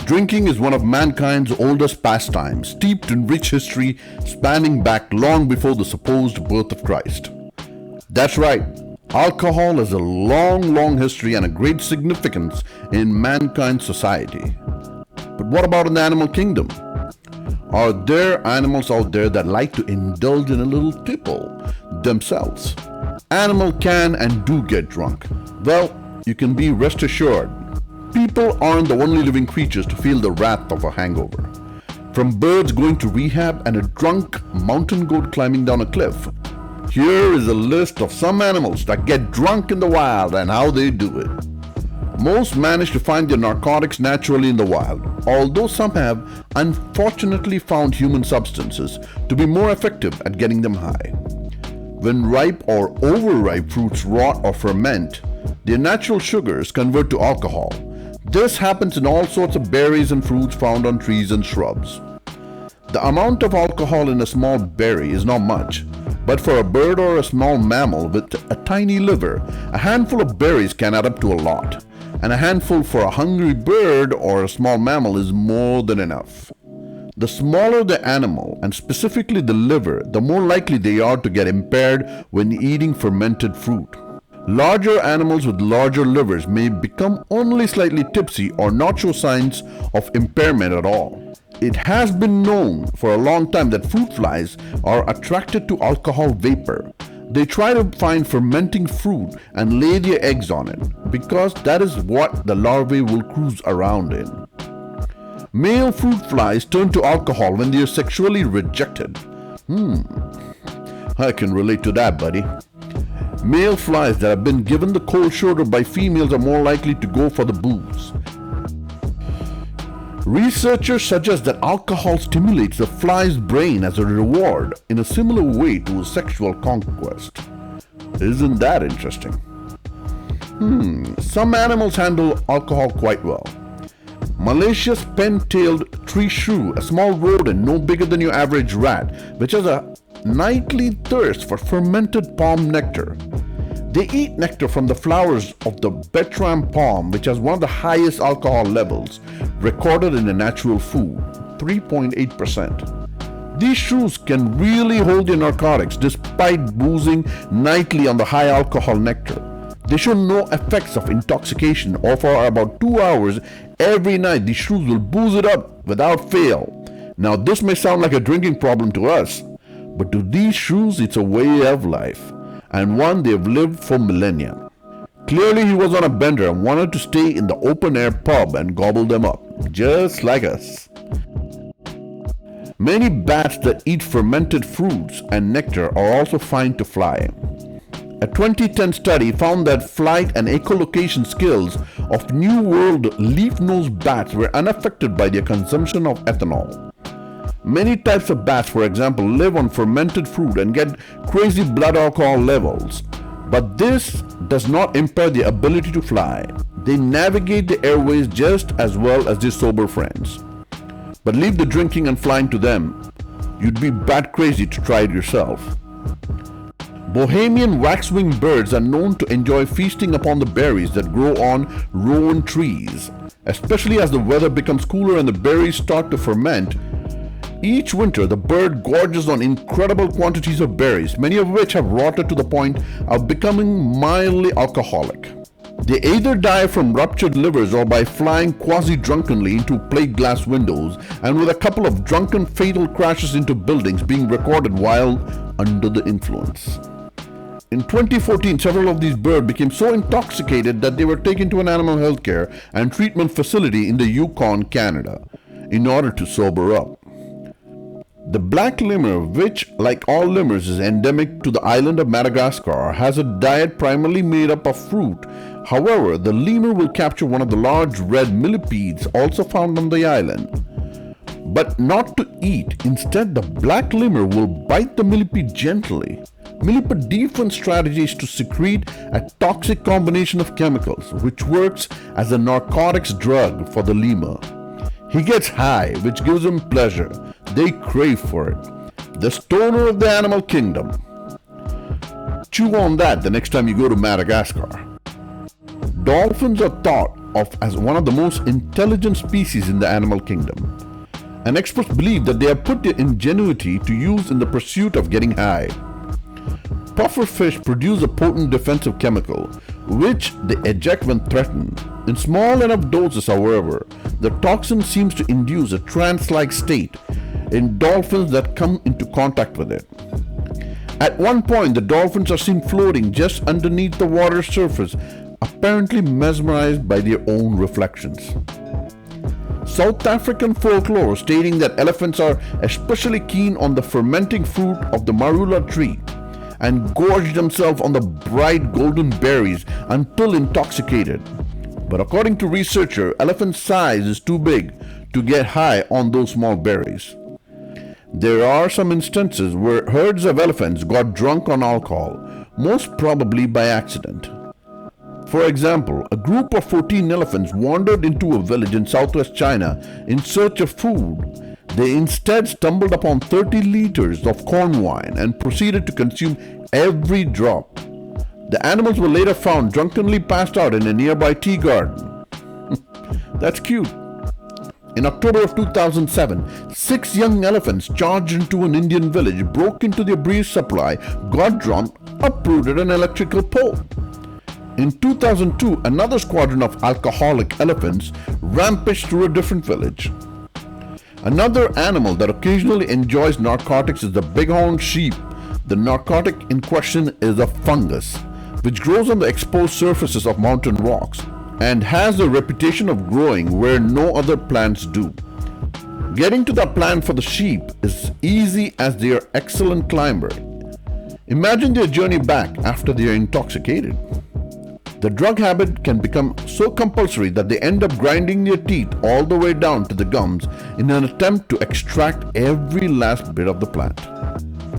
Drinking is one of mankind's oldest pastimes, steeped in rich history spanning back long before the supposed birth of Christ. That's right, alcohol has a long history and a great significance in mankind's society. But what about in the animal kingdom? Are there animals out there that like to indulge in a little tipple themselves? Animals can and do get drunk. Well, you can be rest assured, people aren't the only living creatures to feel the wrath of a hangover. From birds going to rehab and a drunk mountain goat climbing down a cliff. Here is a list of some animals that get drunk in the wild and how they do it. Most manage to find their narcotics naturally in the wild, although some have unfortunately found human substances to be more effective at getting them high. When ripe or overripe fruits rot or ferment, their natural sugars convert to alcohol. This happens in all sorts of berries and fruits found on trees and shrubs. The amount of alcohol in a small berry is not much, but for a bird or a small mammal with a tiny liver, a handful of berries can add up to a lot. And a handful for a hungry bird or a small mammal is more than enough. The smaller the animal, and specifically the liver, the more likely they are to get impaired when eating fermented fruit. Larger animals with larger livers may become only slightly tipsy or not show signs of impairment at all. It has been known for a long time that fruit flies are attracted to alcohol vapor. They try to find fermenting fruit and lay their eggs on it, because that is what the larvae will cruise around in. Male fruit flies turn to alcohol when they are sexually rejected. I can relate to that, buddy. Male flies that have been given the cold shoulder by females are more likely to go for the booze. Researchers suggest that alcohol stimulates the fly's brain as a reward in a similar way to a sexual conquest. Isn't that interesting? Some animals handle alcohol quite well. Malaysia's pen-tailed tree shrew, a small rodent no bigger than your average rat, which has a nightly thirst for fermented palm nectar. They eat nectar from the flowers of the Bertram palm, which has one of the highest alcohol levels recorded in a natural food, 3.8%. These shrews can really hold their narcotics despite boozing nightly on the high alcohol nectar. They show no effects of intoxication, or for about 2 hours every night these shrews will booze it up without fail. Now this may sound like a drinking problem to us, but to these shrews it's a way of life, and one they've lived for millennia. Clearly he was on a bender and wanted to stay in the open-air pub and gobble them up, just like us. Many bats that eat fermented fruits and nectar are also fine to fly. A 2010 study found that flight and echolocation skills of New World leaf-nosed bats were unaffected by their consumption of ethanol. Many types of bats, for example, live on fermented fruit and get crazy blood alcohol levels. But this does not impair their ability to fly. They navigate the airways just as well as their sober friends. But leave the drinking and flying to them. You'd be bat crazy to try it yourself. Bohemian waxwing birds are known to enjoy feasting upon the berries that grow on rowan trees. Especially as the weather becomes cooler and the berries start to ferment, each winter the bird gorges on incredible quantities of berries, many of which have rotted to the point of becoming mildly alcoholic. They either die from ruptured livers or by flying quasi-drunkenly into plate glass windows, and with a couple of drunken fatal crashes into buildings being recorded while under the influence. In 2014, several of these birds became so intoxicated that they were taken to an animal healthcare and treatment facility in the Yukon, Canada, in order to sober up. The black lemur, which, like all lemurs, is endemic to the island of Madagascar, has a diet primarily made up of fruit. However, the lemur will capture one of the large red millipedes also found on the island, but not to eat. Instead, the black lemur will bite the millipede gently. Millipede different strategies to secrete a toxic combination of chemicals, which works as a narcotics drug for the lemur. He gets high, which gives him pleasure. They crave for it. The stoner of the animal kingdom. Chew on that the next time you go to Madagascar. Dolphins are thought as one of the most intelligent species in the animal kingdom. And experts believe that they have put their ingenuity to use in the pursuit of getting high. Pufferfish produce a potent defensive chemical, which they eject when threatened. In small enough doses, however, the toxin seems to induce a trance-like state in dolphins that come into contact with it. At one point, the dolphins are seen floating just underneath the water's surface, apparently mesmerized by their own reflections. South African folklore stating that elephants are especially keen on the fermenting fruit of the marula tree and gorge themselves on the bright golden berries until intoxicated. But according to researchers, elephant size is too big to get high on those small berries. There are some instances where herds of elephants got drunk on alcohol, most probably by accident. For example, a group of 14 elephants wandered into a village in southwest China in search of food. They instead stumbled upon 30 liters of corn wine and proceeded to consume every drop. The animals were later found drunkenly passed out in a nearby tea garden. That's cute. In October of 2007, 6 young elephants charged into an Indian village, broke into their beer supply, got drunk, uprooted an electrical pole. In 2002, another squadron of alcoholic elephants rampaged through a different village. Another animal that occasionally enjoys narcotics is the bighorn sheep. The narcotic in question is a fungus, which grows on the exposed surfaces of mountain rocks and has a reputation of growing where no other plants do. Getting to that plant for the sheep is easy as they are excellent climbers. Imagine their journey back after they are intoxicated. The drug habit can become so compulsory that they end up grinding their teeth all the way down to the gums in an attempt to extract every last bit of the plant.